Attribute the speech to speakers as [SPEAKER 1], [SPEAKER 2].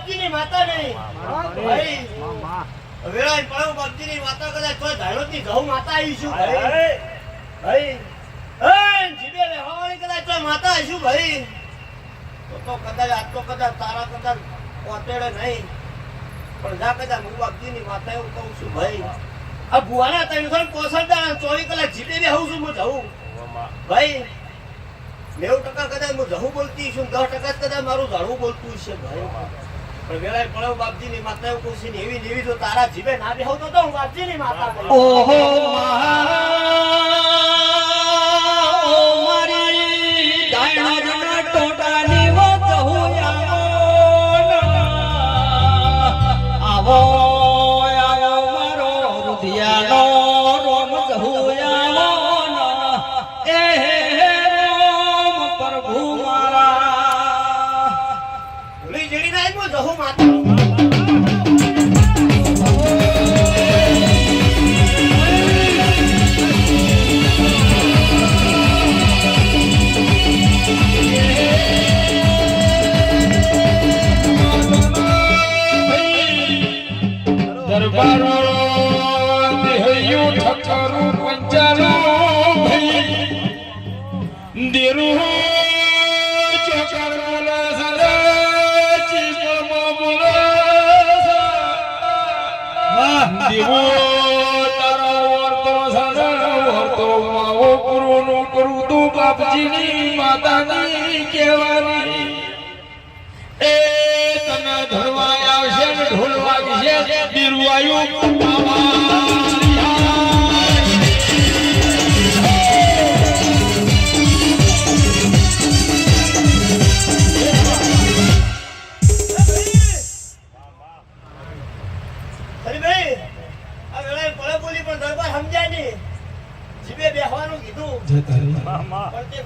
[SPEAKER 1] બાપજીની માતા નહીં ભાઈ વેળાય પડો બાપજીની માતા કદાચ તો ધારોતી જહુ માતા આવીશું ભાઈ ભાઈ એ જીબે રહેવાની કદાચ તો માતા આવીશું ભાઈ તો કદાચ આજ તો કદાચ તારા કદાચ પોતેડે નહીં પણ જા કદાચ હું બાપજીની માતા એવું કહું છું ભાઈ આ ભુવાના 365 24 કલાક જીબે બેહું છું હું જઉં ભાઈ 90% કદાચ હું જહું બોલતી છું 10% કદાચ મારું ઝાડવું બોલતું છે ભાઈ પણ વેળાએ પડો બાપજીની માતા એવું કહું છું ને એવી જો તારા જીભે ના બેહું તો હું બાપજીની માતા
[SPEAKER 2] ઓહો મારી ડાયણોના ટોટાની વાત હું આવો આવો મારો રુધિયાનો રોમ જહુયાનો એ પ્રભુ મારા
[SPEAKER 1] ભૂલી જેડી ના હું જહું માતા
[SPEAKER 3] દરબારો દેહયું ઠકરું પંચાલો દેરુ ચોકર બોલા સદા ચીકમો બોલા દેવો તારો વર્તો સદા વર્તો માવો કરું તું બાપજીની માતાની કહેવાની એ તને ધરવા આવશે ને ઢોલ વાગશે બિરવાયું
[SPEAKER 1] બોલી પણ દરબાર સમજાય નહીં જીભે બેહવાનું કીધું પણ તે